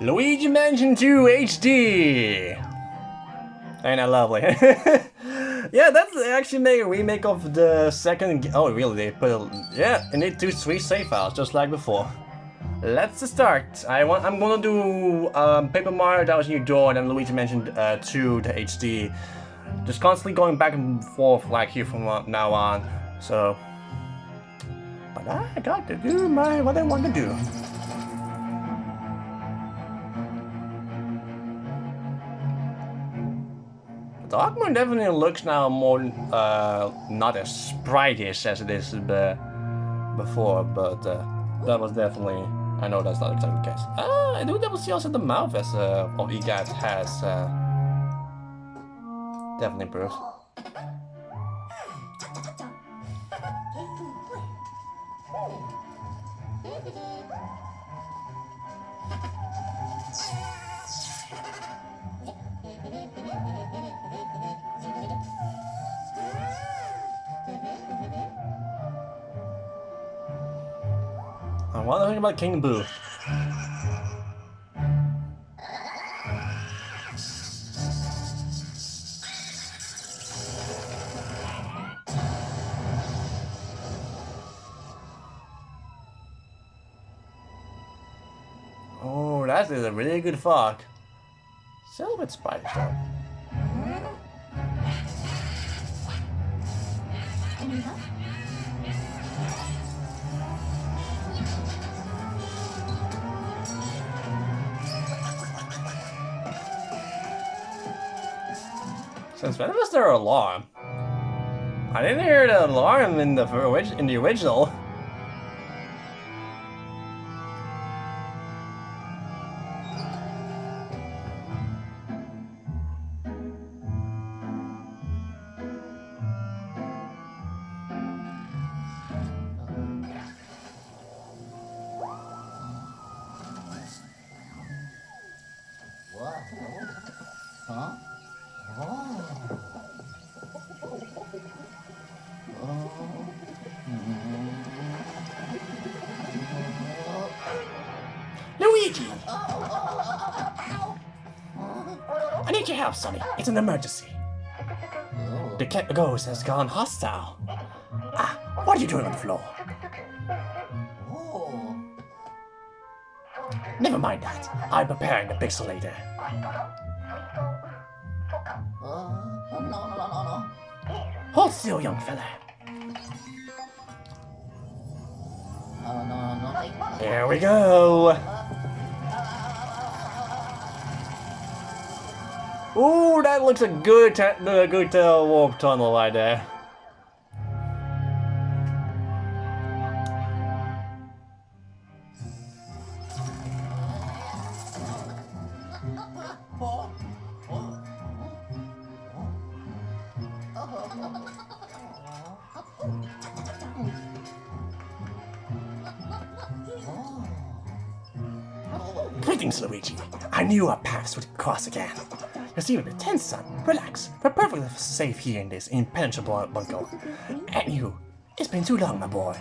Luigi Mansion 2 HD! Ain't that lovely? Yeah, that's actually made a remake of the second. Oh, really? They put yeah, and it do 3 save files just like before. Let's start. I'm gonna do Paper Mario that was New Dawn and Luigi Mansion 2 the HD. Just constantly going back and forth like here from now on. So, but I got to do what I want to do. The Darkmoon definitely looks now more not as sprite-ish as it is before, but that was definitely. I know that's not exactly the case. I do definitely see also the mouth as of EGAT has definitely improved. What do you think about King Boo? Oh, that is a really good fuck. Still a bit spider though. Since when was there an alarm? I didn't hear the alarm in the original. Huh? Luigi! I need your help, Sonny. It's an emergency. The cat ghost has gone hostile. Ah, what are you doing on the floor? Never mind that. I'm preparing the pixelator. No. Hold still, young fella. No. Here we go. Ooh, that looks a good warp tunnel right there. Greetings, Luigi. I knew our paths would cross again. You're seeming a bit tense, son. Relax. We're perfectly safe here in this impenetrable bunker. And you, it's been too long, my boy.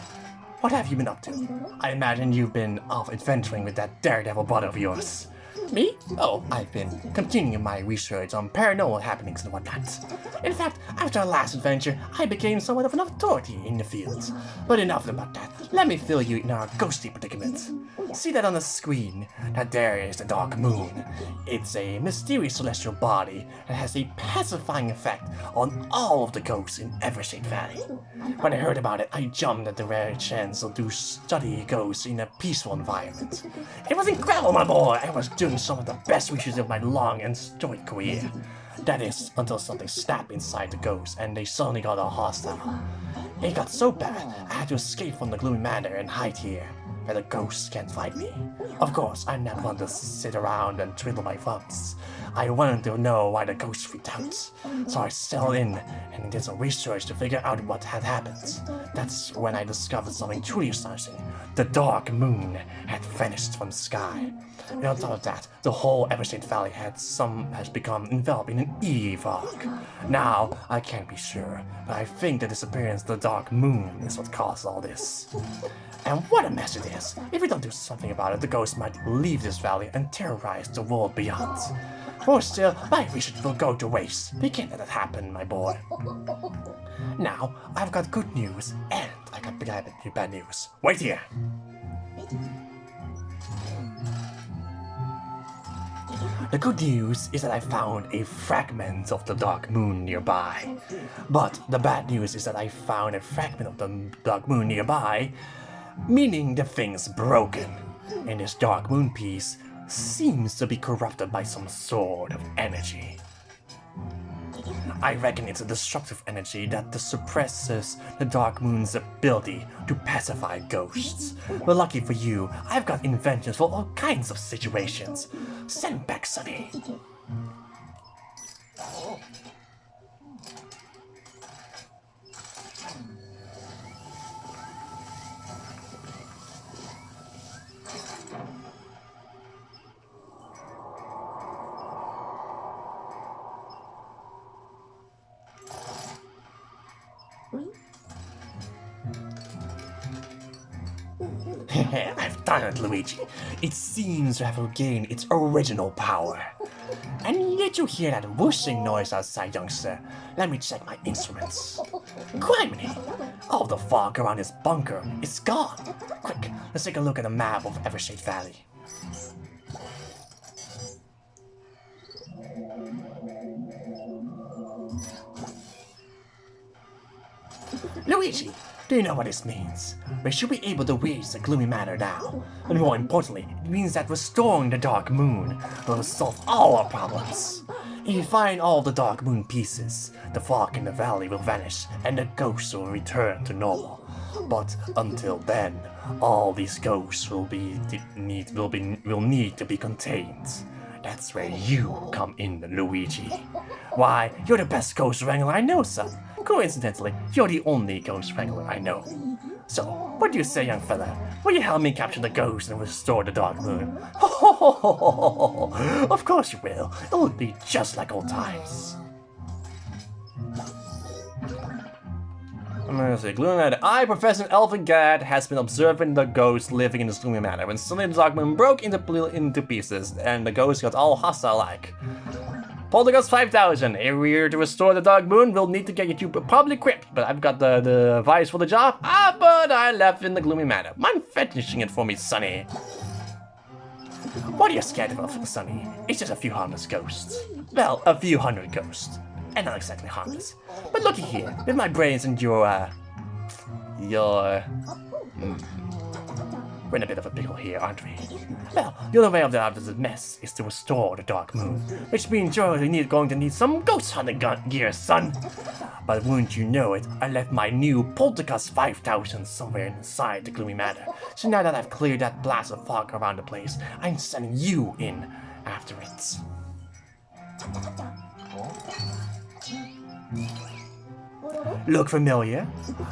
What have you been up to? I imagine you've been off adventuring with that daredevil brother of yours. Me? Oh, I've been continuing my research on paranormal happenings and whatnot. In fact, after our last adventure, I became somewhat of an authority in the field. But enough about that. Let me fill you in our ghostly predicament. See that on the screen? That there is the Dark Moon. It's a mysterious celestial body that has a pacifying effect on all of the ghosts in Evershade Valley. When I heard about it, I jumped at the rare chance to study ghosts in a peaceful environment. It was incredible, my boy! I was doing some of the best research of my long and storied career. That is, until something snapped inside the ghost and they suddenly got all hostile. It got so bad, I had to escape from the gloomy manor and hide here, where the ghosts can't find me. Of course, I'm not one to sit around and twiddle my thumbs. I wanted to know why the ghost freaked out. So I settled in and did some research to figure out what had happened. That's when I discovered something truly astonishing. The dark moon had vanished from the sky. And on top of that, the whole Evershade Valley has become enveloped in an eerie fog. Now, I can't be sure, but I think the disappearance of the dark moon is what caused all this. And what a mess it is! If we don't do something about it, the ghost might leave this valley and terrorize the world beyond. Or still, my research will go to waste. We can't let that happen, my boy. Now, I've got good news, and I got bad news. Wait here! The good news is that I found a fragment of the dark moon nearby. But the bad news is that I found a fragment of the dark moon nearby, meaning the thing's broken. And this dark moon piece seems to be corrupted by some sort of energy. I reckon it's a destructive energy that suppresses the dark moon's ability to pacify ghosts. But lucky for you, I've got inventions for all kinds of situations. Send back, Sonny. I've done it, Luigi. It seems to have regained its original power. And did you hear that whooshing noise outside, youngster? Let me check my instruments. Criminy! All the fog around this bunker is gone. Quick, let's take a look at a map of Evershade Valley. Luigi, do you know what this means? We should be able to reach the Gloomy Manor now. And more importantly, it means that restoring the Dark Moon will solve all our problems. If you find all the Dark Moon pieces, the fog in the valley will vanish and the ghosts will return to normal. But until then, all these ghosts will need to be contained. That's where you come in, Luigi. Why, you're the best ghost wrangler I know, son. Coincidentally, you're the only ghost wrangler I know. So, what do you say, young fella? Will you help me capture the ghost and restore the Dark Moon? Ho ho ho ho ho ho! Of course you will. It'll be just like old times. I'm gonna say Gloomy Manor. I, Professor Elvin Gadd, has been observing the ghost living in this Gloomy Manor when suddenly the Dark Moon broke into pieces and the ghost got all hostile-like. Poltergust 5000. If we're to restore the Dark Moon, we'll need to get you probably equipped, but I've got the device for the job. But I left in the Gloomy Manor. Mind finishing it for me, Sonny? What are you scared of, Sonny? It's just a few harmless ghosts. Well, a few hundred ghosts. And not exactly harmless. But looky here, with my brains and we're in a bit of a pickle here, aren't we? Well, the only way out of this mess is to restore the Dark Moon, which means you're going to need some ghost hunting gear, son. But wouldn't you know it, I left my new Poltergust 5000 somewhere inside the Gloomy Manor. So now that I've cleared that blast of fog around the place, I'm sending you in after it. Look familiar?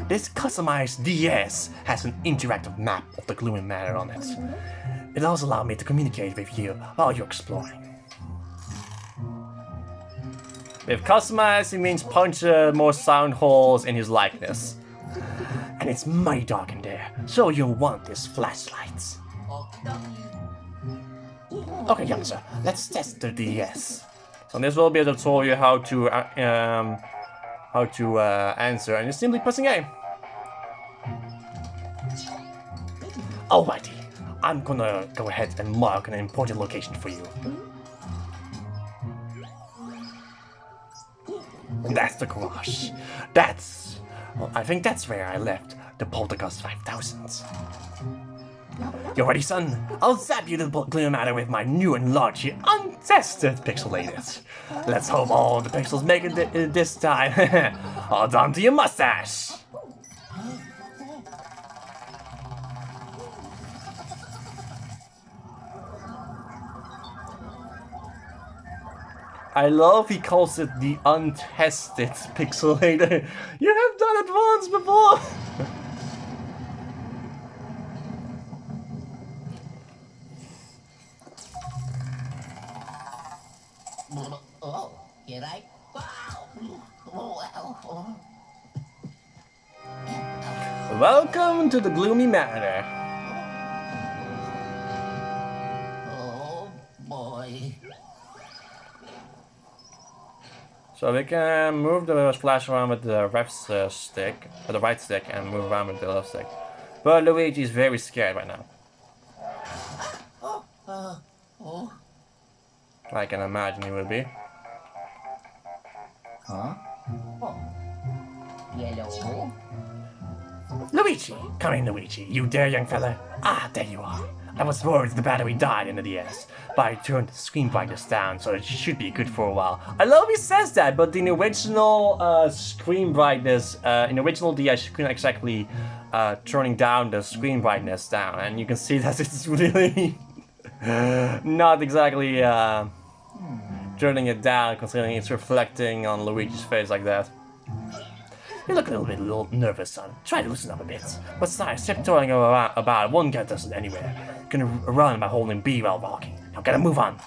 This customized DS has an interactive map of the Gloomy Manor on it. It also allows me to communicate with you while you're exploring. With customized, it means punch more sound holes in his likeness. And it's mighty dark in there, so you'll want this flashlight. Okay, youngster, let's test the DS. So this will be a tutorial how to answer, and you're simply pressing A. Alrighty, I'm gonna go ahead and mark an important location for you. And that's the garage. Well, I think that's where I left the Poltergust 5000. You ready, son? I'll zap you to the Gloomy Manor with my new and large, untested pixelated. Let's hope all the pixels make it this time. All down to your mustache. I love he calls it the untested pixelator. You have done it once before! Oh, here I Welcome to the Gloomy Manor. Oh boy. So we can move the flash around with the left stick, with the right stick, and move around with the left stick. But Luigi is very scared right now. Oh. I can imagine he would be. Huh? Oh. Yellow. Luigi! Come in, Luigi, you dare young fella. Ah, there you are. I was worried the battery died in the DS, but I turned the screen brightness down, so it should be good for a while. I love he says that, but in the original screen brightness, in the original DS, you couldn't exactly turning down the screen brightness down, and you can see that it's really not exactly turning it down, considering it's reflecting on Luigi's face like that. You look a little nervous, son. Try to loosen up a bit. Besides, tiptoeing about won't get us anywhere. You can run by holding B while walking. Now gotta move on.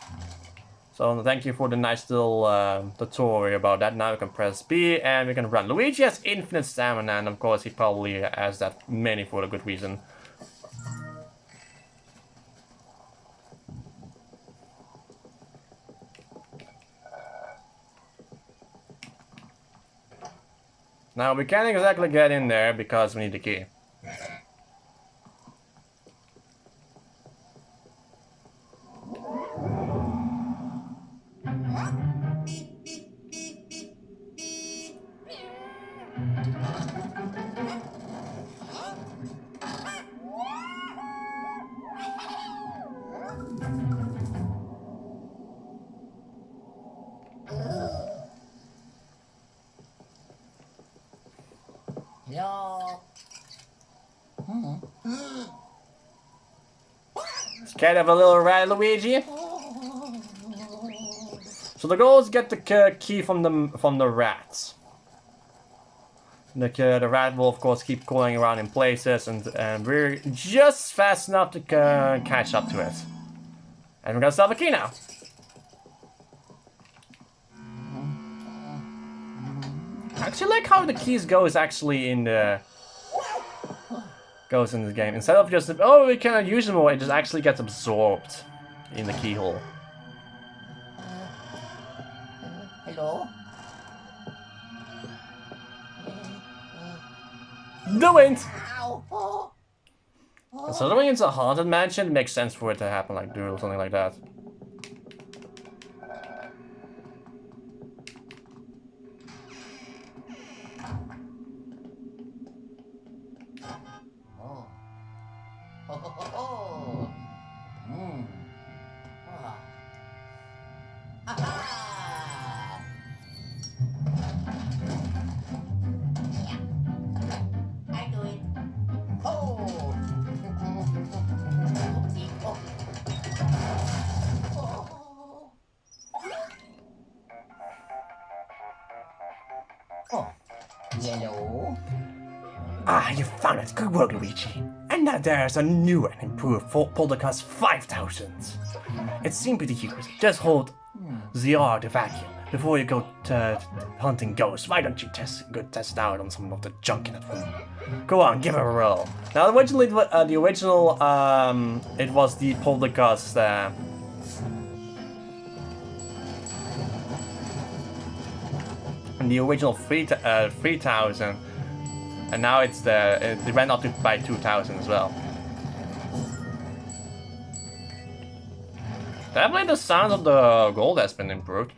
So thank you for the nice little tutorial about that. Now we can press B and we can run. Luigi has infinite stamina, and of course he probably has that many for a good reason. Now we can't exactly get in there because we need the key. Yo. Scared of a little rat, Luigi? So the goal is get the key from the rats. The rat will of course keep going around in places, and we're just fast enough to catch up to it. And we're gonna sell the key now. I actually like how the keys goes actually in the game. Instead of just we cannot use them more, it just actually gets absorbed in the keyhole. Hello? The wind! Ow. Considering it's a haunted mansion, it makes sense for it to happen like do something like that. I do it. Oh. Oh. Yellow. Ah, you found it. Good work, Luigi. And now there's a new and improved Poltergust 5000. It's simply to use. Just hold the R to vacuum before you go to hunting ghosts. Why don't you test it out on some of the junk in that room? Go on, give it a roll. Now, originally, it was the Poltergust. The original 3000. And now it's it went up by 2000 as well. Definitely the sound of the gold has been improved.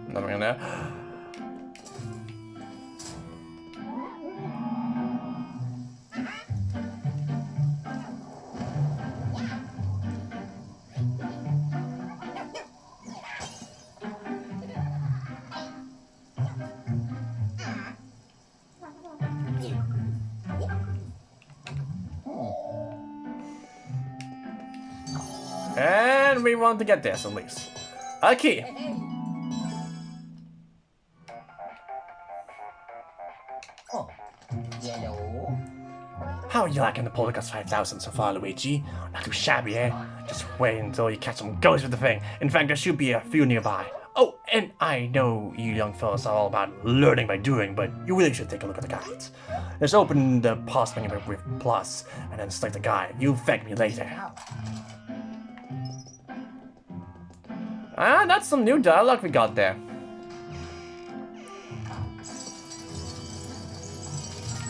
Nothing in there. And we want to get this at least. A key. Oh, yellow. How are you liking the Poltergust 5000 so far, Luigi? Not too shabby, eh? Just wait until you catch some ghosts with the thing. In fact, there should be a few nearby. Oh, and I know you young fellas are all about learning by doing, but you really should take a look at the guides. Just open the pause menu with plus, and then select the guide. You'll thank me later. Ah, that's some new dialogue we got there.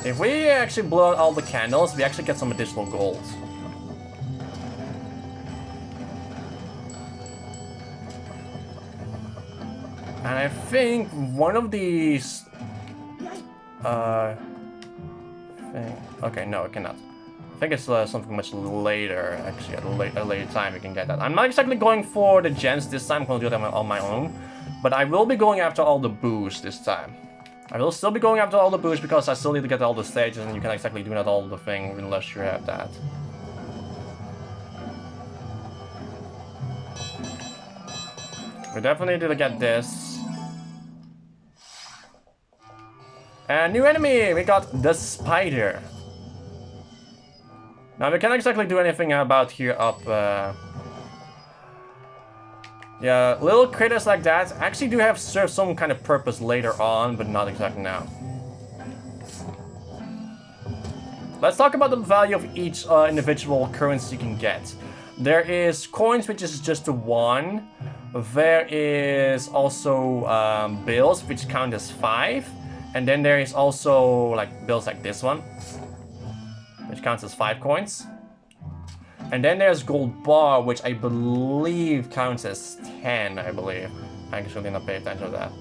If we actually blow out all the candles, we actually get some additional gold. And I think one of these... Okay, no, it cannot. I think it's something much later, actually, at a later time we can get that. I'm not exactly going for the gens this time, I'm going to do them on my own. But I will be going after all the boosts this time. I will still be going after all the boosts because I still need to get all the stages and you can't exactly do not all the thing unless you have that. We definitely need to get this. And new enemy! We got the spider. Now we can't exactly do anything about here up. Yeah, little critters like that actually do have serve some kind of purpose later on, but not exactly now. Let's talk about the value of each individual currency you can get. There is coins, which is just a 1. There is also bills, which count as 5. And then there is also like bills like this one, which counts as 5 coins. And then there's gold bar, which I believe counts as 10, I believe. I actually did not pay attention to that.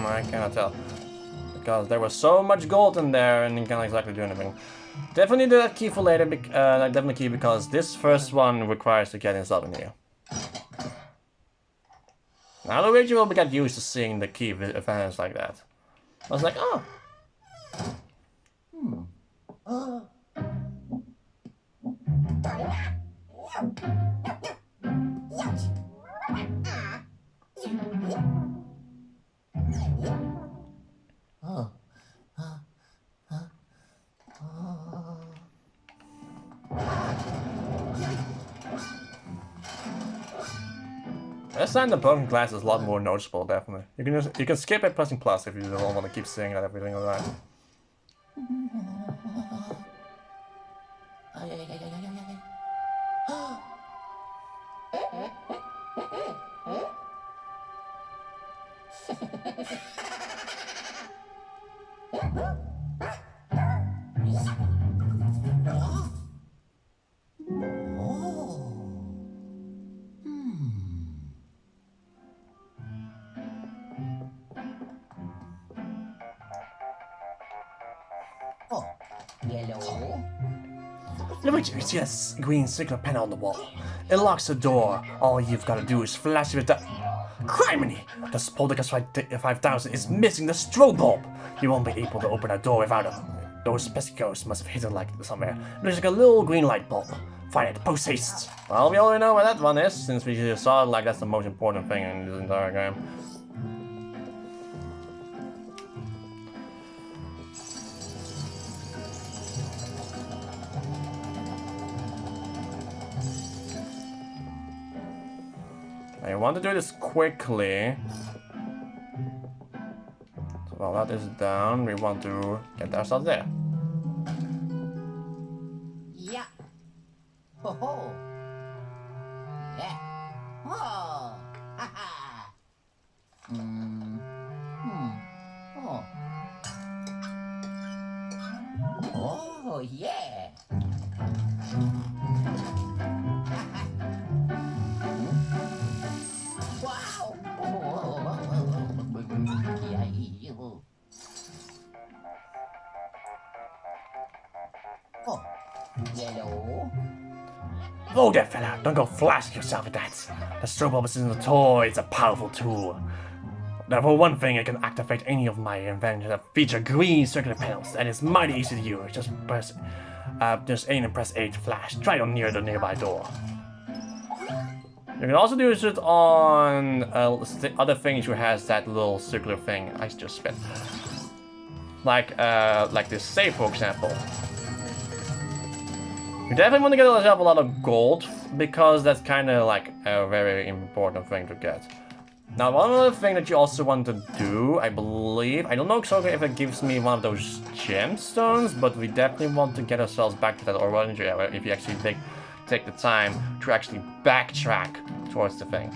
I cannot tell. Because there was so much gold in there and you can't exactly do anything. Definitely do that key for later, definitely key because this first one requires to get inside in here. Now Luigi will get used to seeing the key events like that. I was like, oh. This time the broken glass is a lot more noticeable, definitely. You can skip it pressing plus if you don't want to keep seeing that everything alright. Oh, yellow. Luigi, you see a green signal panel on the wall. It locks the door. All you've got to do is flash it with the... Criminy! The Poltergust 5000 is missing the strobe bulb! You won't be able to open that door without it. Those pesticos must have hidden like somewhere. There's like a little green light bulb. Find it, post haste! Well, we already know where that one is, since we just saw it like that's the most important thing in this entire game. I want to do this quickly. So while that is down, we want to get ourselves there. Yeah. Ho ho. Yeah. Oh. Ha ha. Oh. Oh yeah. Wow. Oh, yellow. Whoa there, fella. Don't go flashing yourself at that. The strobe bulb isn't a toy, it's a powerful tool. Now, for one thing, I can activate any of my inventions that feature green circular panels, and it's mighty easy to use. Just aim and press A to flash. Try it on near the nearby door. You can also do it on other things who has that little circular thing I just spent. Like this safe, for example. You definitely want to get yourself a lot of gold, because that's kind of like a very important thing to get. Now, one other thing that you also want to do, I believe, I don't know exactly if it gives me one of those gemstones, but we definitely want to get ourselves back to that orange area if you actually take the time to actually backtrack towards the thing.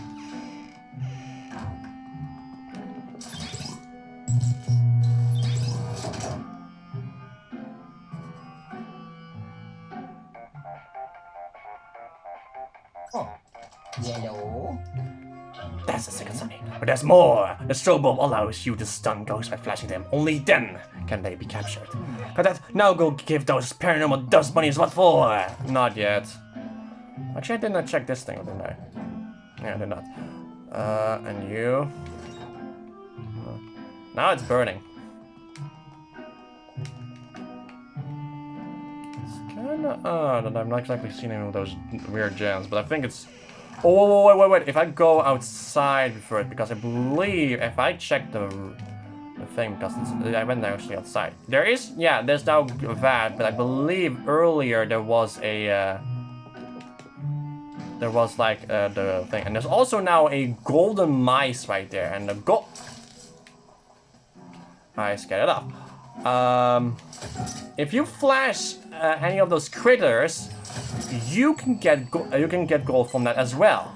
Oh, yellow. That's the second Sunny. But there's more! The strobe bulb allows you to stun ghosts by flashing them. Only then can they be captured. Got that? Now go give those paranormal dust bunnies what for! Not yet. Actually, I did not check this thing, didn't I? Yeah, I did not. And you... Now it's burning. It's kinda odd that I'm not exactly seeing any of those weird gems, but I think it's... Oh, wait. If I go outside for it, because I believe if I check the thing, because I went there actually outside. There is, yeah, there's now that, but I believe earlier there was a, there was like the thing. And there's also now a golden mice right there, and the Nice, get it up. If you flash any of those critters, you can get gold from that as well.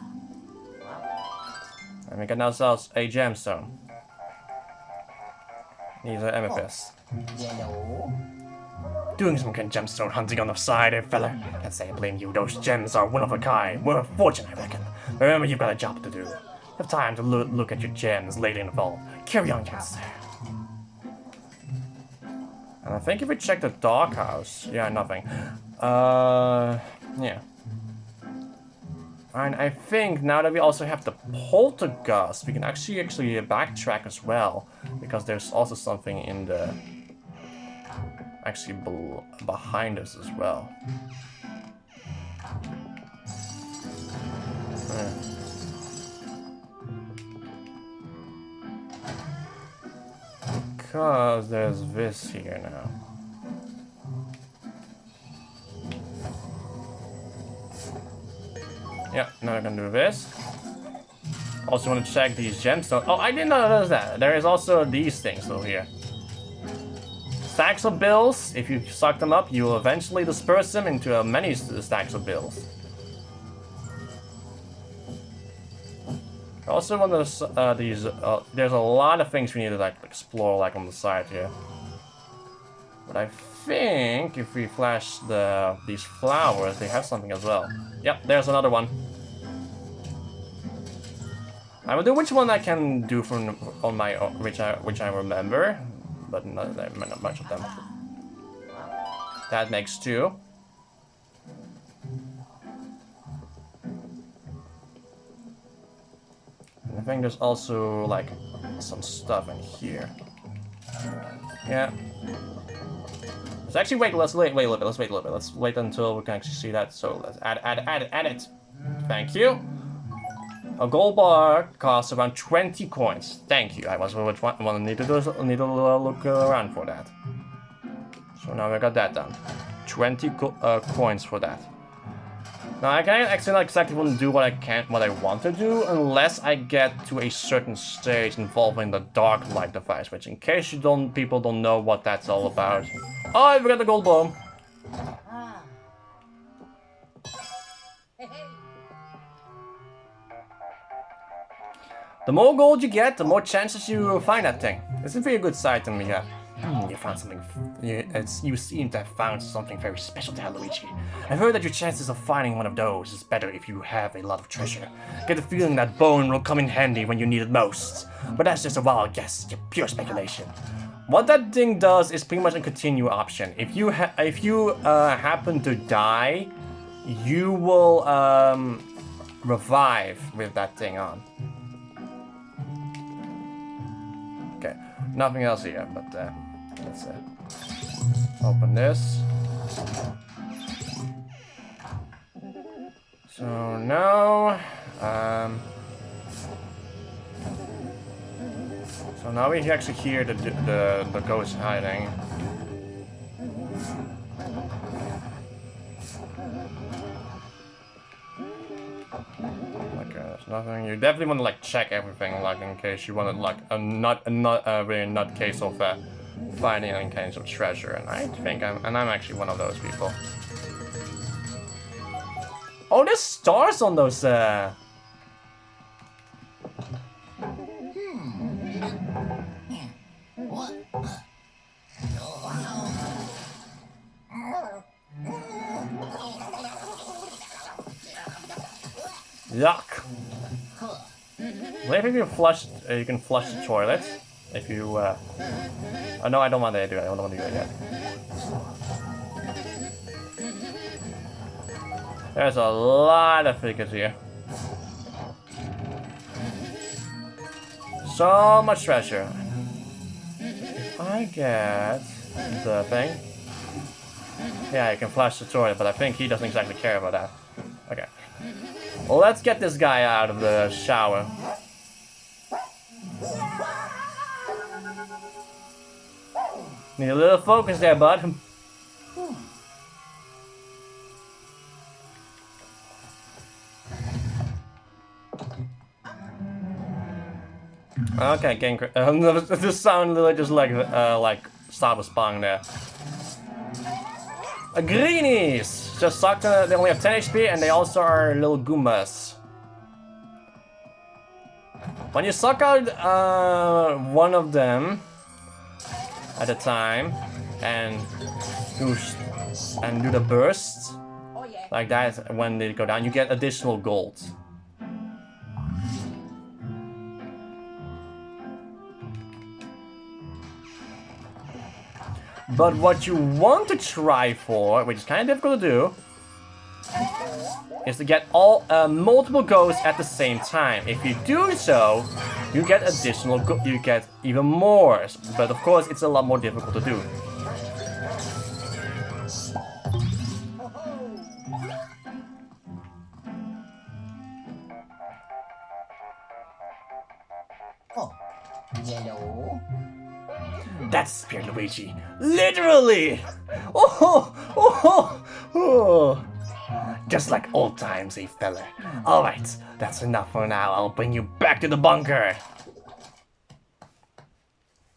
And we can now sell a gemstone. These are amethysts. Yellow. Doing some kind of gemstone hunting on the side, fella. Can't say I blame you. Those gems are one of a kind. Worth a fortune, I reckon. Remember, you've got a job to do. Have time to look at your gems later in the fall. Carry on, young sir. And I think if we check the doghouse, yeah, nothing. Yeah. And I think now that we also have the Poltergust, we can actually backtrack as well, because there's also something in the behind us as well. Yeah. Because there's this here now. Yeah, now I can do this. Also want to check these gemstones. Oh, I didn't notice that. There is also these things over here. Stacks of bills. If you suck them up, you will eventually disperse them into many stacks of bills. I also want to, there's a lot of things we need to like explore like on the side here. But I think if we flash these flowers, they have something as well. Yep, there's another one. I will do which one I can do from on my which I remember, but not much of them. That makes 2. And I think there's also like some stuff in here. Yeah. Let's actually wait. Let's wait a little bit. Let's wait a little bit. Let's wait until we can actually see that. So let's add it. Thank you. A gold bar costs around 20 coins. Thank you. I was need to look around for that. So now we got that done. 20 coins for that. Now I can't actually not exactly want to do what I want to do unless I get to a certain stage involving the dark light device, which in case people don't know what that's all about. Oh, I forgot the gold bomb. Ah. Hey, hey. The more gold you get, the more chances you find that thing. It's a very good sight to me. You found something. You seem to have found something very special there, Luigi. I've heard that your chances of finding one of those is better if you have a lot of treasure. Get the feeling that bone will come in handy when you need it most. But that's just a wild guess, pure speculation. What that thing does is pretty much a continue option. If you happen to die you will revive with that thing on. Okay, nothing else here, but let's open this. So now, so now we actually hear the ghost hiding. Okay, there's nothing. You definitely want to like check everything, like in case you want to like a really nutcase of finding any kinds of treasure. And I think I'm actually one of those people. Oh, there's stars on those. Yuck. Maybe you can flush the toilet if you. Oh no, I don't want to do it. I don't want to do it yet. There's a lot of figures here. So much treasure. If I get the thing. Yeah, you can flush the toilet, but I think he doesn't exactly care about that. Okay. Well, let's get this guy out of the shower. Need a little focus there, bud. Okay, getting this sound literally just like Star was spawning there. Greenies! Just sucked, they only have 10 HP and they also are little Goombas. When you suck out one of them at a time and do the burst like that when they go down, you get additional gold. But what you want to try for, which is kind of difficult to do, is to get all multiple ghosts at the same time. If you do so, you get you get even more. But of course, it's a lot more difficult to do. Oh, yellow. That's Spirit Luigi. Literally! Oh, oh, oh. Just like old times, eh, fella? Alright, that's enough for now. I'll bring you back to the bunker.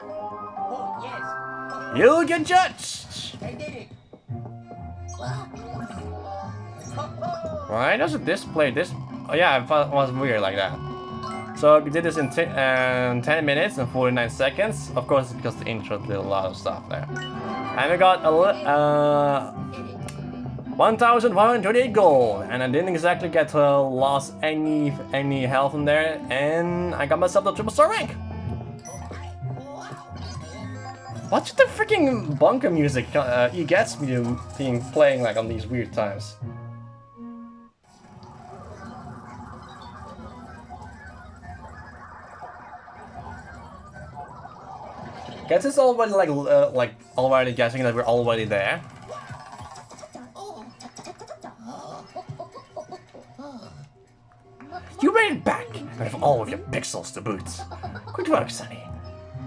Oh, yes. You'll get judged! I did it. Why does it display this? Oh yeah, it was weird like that. So we did this in 10 minutes and 49 seconds. Of course, it's because the intro did a lot of stuff there. And we got 1,128 gold, and I didn't exactly get lost any health in there, and I got myself the 3-star rank. What's the freaking bunker music he gets me being playing like on these weird times? Guess it's already like already guessing that we're already there. You made it back with all of your pixels to boot. Good work, Sonny.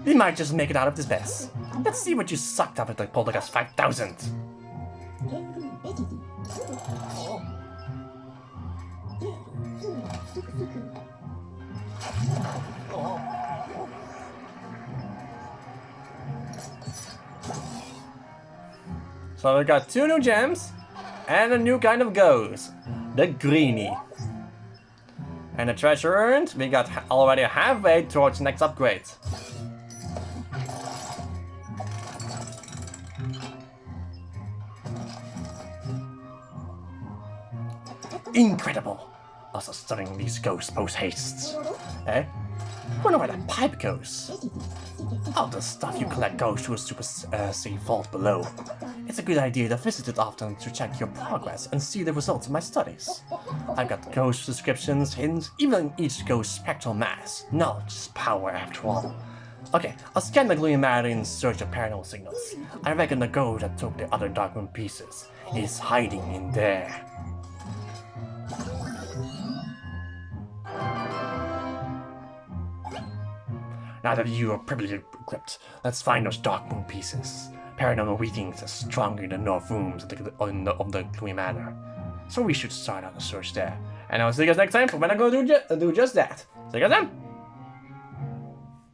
We might just make it out of this mess. Let's see what you sucked up at the Poltergust 5000. So we got 2 new gems and a new kind of ghost, the greenie. And the treasure earned, we got already halfway towards next upgrade. Incredible! Also studying these ghosts post-hastes. Eh? Wonder where that pipe goes. All the stuff you collect goes to a super safe vault below. It's a good idea to visit it often to check your progress and see the results of my studies. I've got ghost descriptions, hints, even each ghost spectral mass. Knowledge is power after all. Okay, I'll scan the glowing matter in search of paranormal signals. I reckon the ghost that took the other dark room pieces is hiding in there. Now that you are privileged equipped, let's find those dark moon pieces. Paranormal readings are stronger in the north rooms of the gloomy manor. So we should start out the search there. And I'll see you guys next time for when I'm going to do just that. See you guys then!